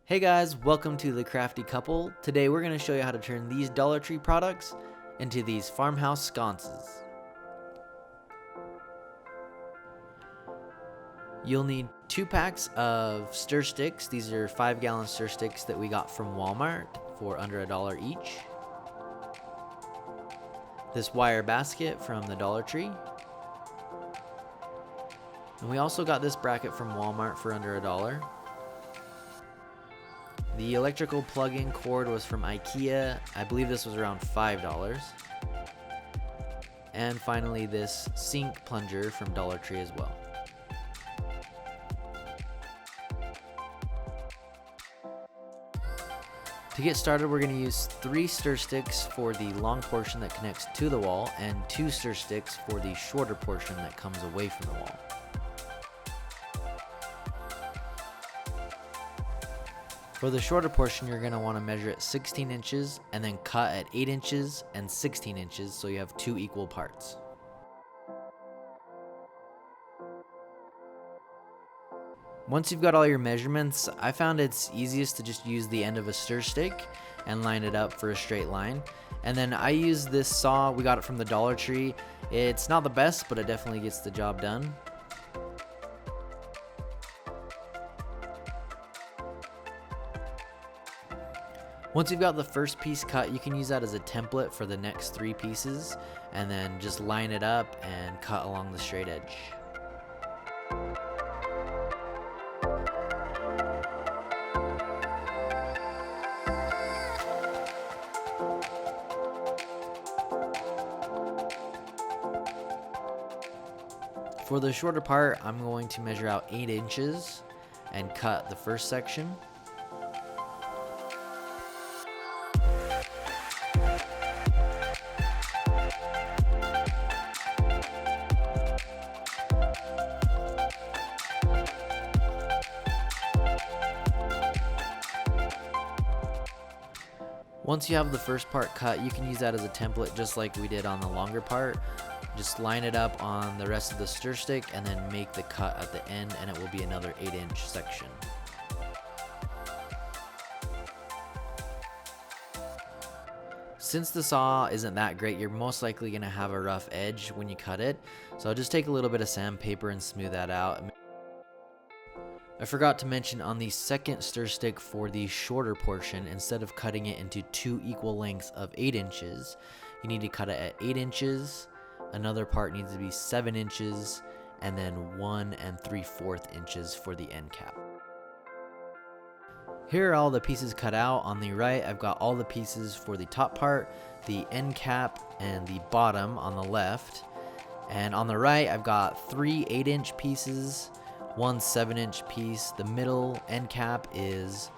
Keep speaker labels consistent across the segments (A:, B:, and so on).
A: Hey guys, welcome to The Crafty Couple. Today we're going to show you how to turn these Dollar Tree products into these farmhouse sconces. You'll need 2 packs of stir sticks. These are 5-gallon stir sticks that we got from Walmart for under $1 each. This wire basket from the Dollar Tree. And we also got this bracket from Walmart for under $1. The electrical plug-in cord was from IKEA. I believe this was around $5. And finally this sink plunger from Dollar Tree as well. To get started, we're going to use 3 stir sticks for the long portion that connects to the wall and 2 stir sticks for the shorter portion that comes away from the wall. For the shorter portion, you're going to want to measure it 16 inches and then cut at 8 inches and 16 inches so you have 2 equal parts. Once you've got all your measurements, I found it's easiest to just use the end of a stir stick and line it up for a straight line. And then I use this saw, we got it from the Dollar Tree. It's not the best, but it definitely gets the job done. Once you've got the first piece cut, you can use that as a template for the next 3 pieces and then just line it up and cut along the straight edge. For the shorter part, I'm going to measure out 8 inches and cut the first section. Once you have the first part cut, you can use that as a template just like we did on the longer part. Just line it up on the rest of the stir stick and then make the cut at the end, and it will be another 8-inch section. Since the saw isn't that great, you're most likely going to have a rough edge when you cut it, so I'll just take a little bit of sandpaper and smooth that out. I forgot to mention, on the second stir stick for the shorter portion, instead of cutting it into 2 equal lengths of 8 inches, you need to cut it at 8 inches, another part needs to be 7 inches, and then 1 3/4 inches for the end cap. Here are all the pieces cut out. On the right, I've got all the pieces for the top part, the end cap, and the bottom on the left. And on the right, I've got 3 8-inch pieces, 1 7-inch piece. The middle end cap is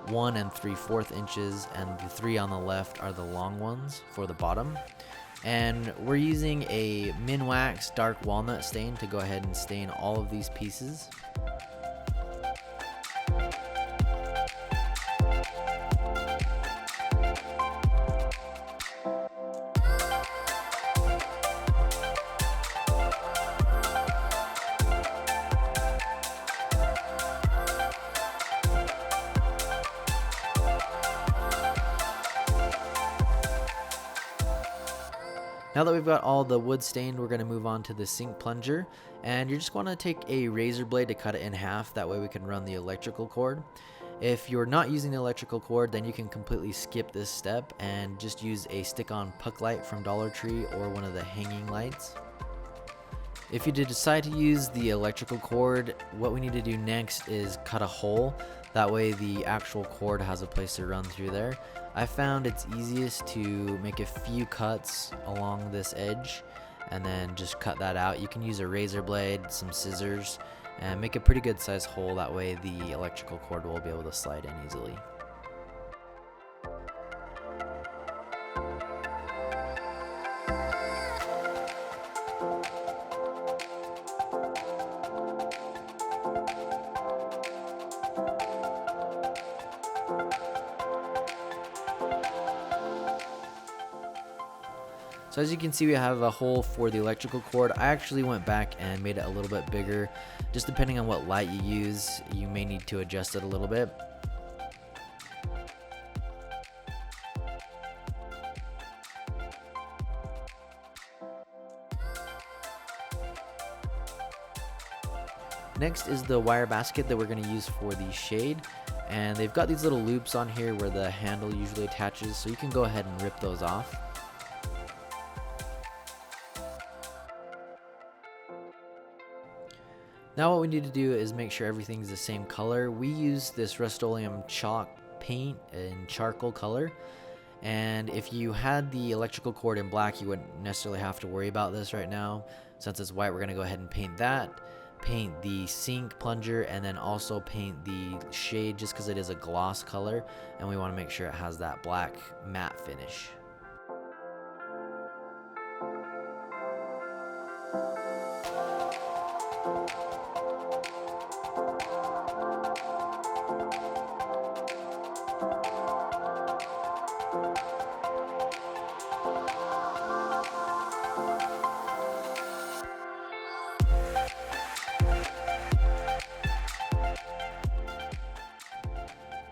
A: 1 3/4 inches, and the 3 on the left are the long ones for the bottom. And we're using a Minwax dark walnut stain to go ahead and stain all of these pieces. Now that we've got all the wood stained, we're going to move on to the sink plunger, and you're just going to take a razor blade to cut it in half. That way we can run the electrical cord. If you're not using the electrical cord, then you can completely skip this step and just use a stick-on puck light from Dollar Tree or one of the hanging lights. If you decide to use the electrical cord, what we need to do next is cut a hole. That way the actual cord has a place to run through there. I found it's easiest to make a few cuts along this edge and then just cut that out. You can use a razor blade, some scissors, and make a pretty good size hole. That way the electrical cord will be able to slide in easily. So as you can see, we have a hole for the electrical cord. I actually went back and made it a little bit bigger. Just depending on what light you use, you may need to adjust it a little bit. Next is the wire basket that we're going to use for the shade, and they've got these little loops on here where the handle usually attaches, so you can go ahead and rip those off. Now what we need to do is make sure everything's the same color. We use this Rust-Oleum chalk paint in charcoal color, and if you had the electrical cord in black, you wouldn't necessarily have to worry about this right now. Since it's white, we're going to go ahead and paint that, paint the sink plunger, and then also paint the shade just because it is a gloss color and we want to make sure it has that black matte finish.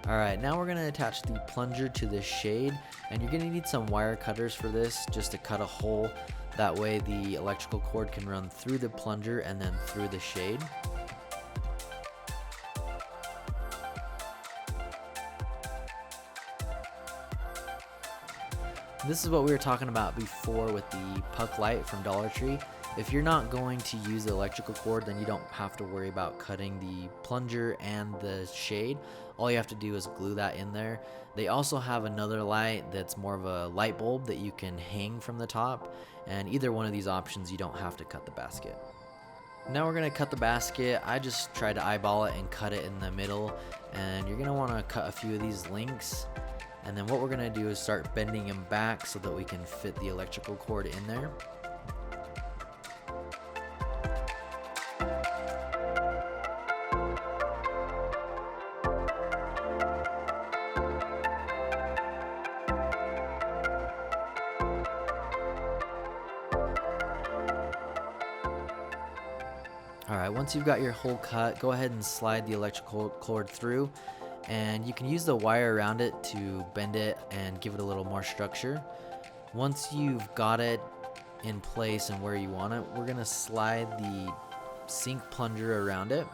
A: Alright, now we're going to attach the plunger to the shade, and you're going to need some wire cutters for this just to cut a hole. That way the electrical cord can run through the plunger and then through the shade. This is what we were talking about before with the puck light from Dollar Tree. If you're not going to use the electrical cord, then you don't have to worry about cutting the plunger and the shade. All you have to do is glue that in there. They also have another light that's more of a light bulb that you can hang from the top, and either one of these options you don't have to cut the basket. Now we're going to cut the basket. I just tried to eyeball it and cut it in the middle, and you're going to want to cut a few of these links. And then what we're going to do is start bending them back so that we can fit the electrical cord in there. Alright, once you've got your hole cut, go ahead and slide the electrical cord through, and you can use the wire around it to bend it and give it a little more structure. Once you've got it in place and where you want it, we're going to slide the sink plunger around it.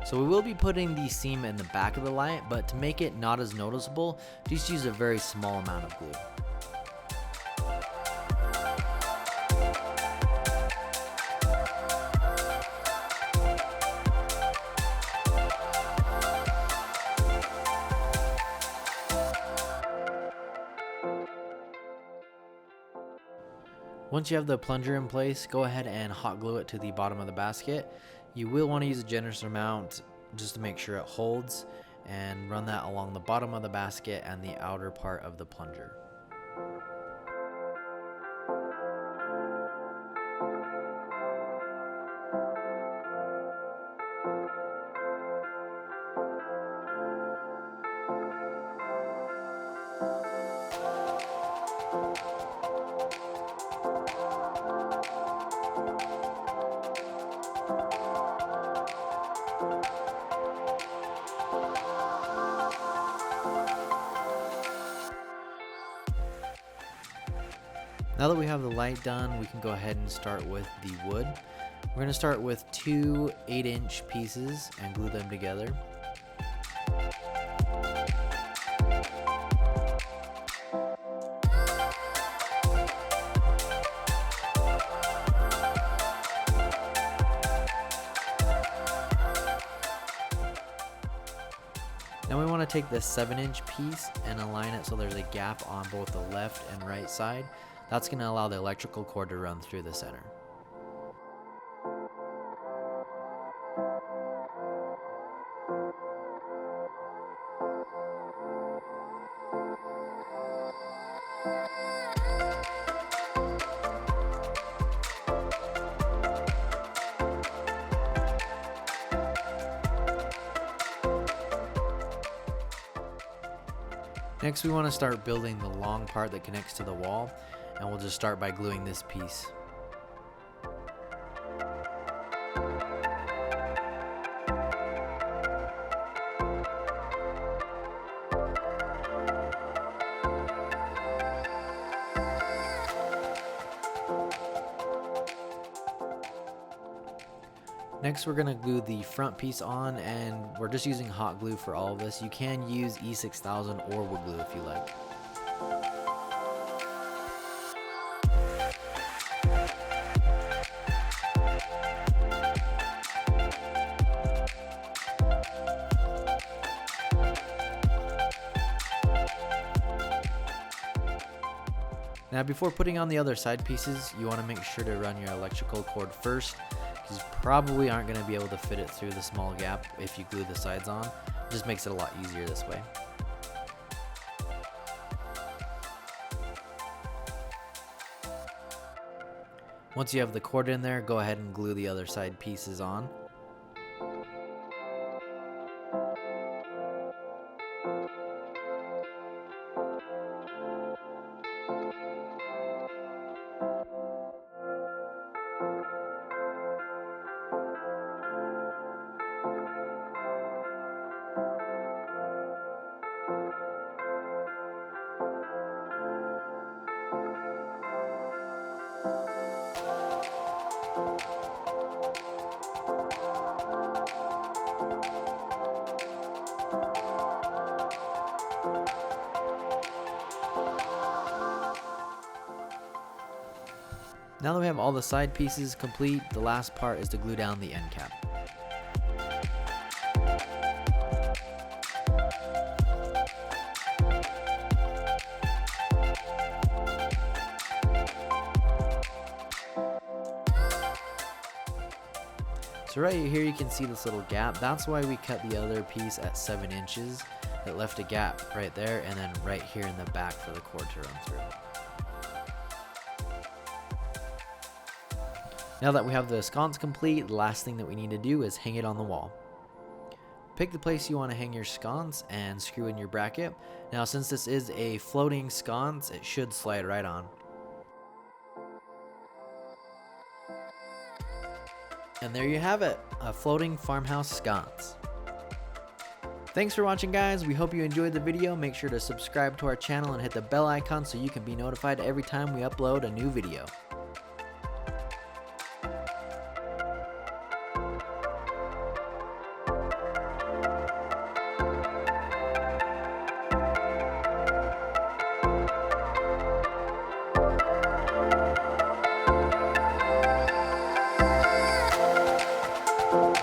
A: So we will be putting the seam in the back of the light, but to make it not as noticeable, just use a very small amount of glue. Once you have the plunger in place, go ahead and hot glue it to the bottom of the basket. You will want to use a generous amount just to make sure it holds, and run that along the bottom of the basket and the outer part of the plunger. Now that we have the light done, we can go ahead and start with the wood. We're going to start with two 8-inch pieces and glue them together. Now we want to take the 7-inch piece and align it so there's a gap on both the left and right side. That's going to allow the electrical cord to run through the center. Next, we want to start building the long part that connects to the wall, and we'll just start by gluing this piece. Next, we're gonna glue the front piece on, and we're just using hot glue for all of this. You can use E6000 or wood glue if you like. Now before putting on the other side pieces, you want to make sure to run your electrical cord first, because you probably aren't going to be able to fit it through the small gap if you glue the sides on. It just makes it a lot easier this way. Once you have the cord in there, go ahead and glue the other side pieces on. Now that we have all the side pieces complete, the last part is to glue down the end cap. So right here you can see this little gap. That's why we cut the other piece at 7 inches. It left a gap right there, and then right here in the back for the cord to run through. Now that we have the sconce complete, the last thing that we need to do is hang it on the wall. Pick the place you want to hang your sconce and screw in your bracket. Now since this is a floating sconce, it should slide right on. And there you have it, a floating farmhouse sconce. Thanks for watching, guys. We hope you enjoyed the video. Make sure to subscribe to our channel and hit the bell icon so you can be notified every time we upload a new video.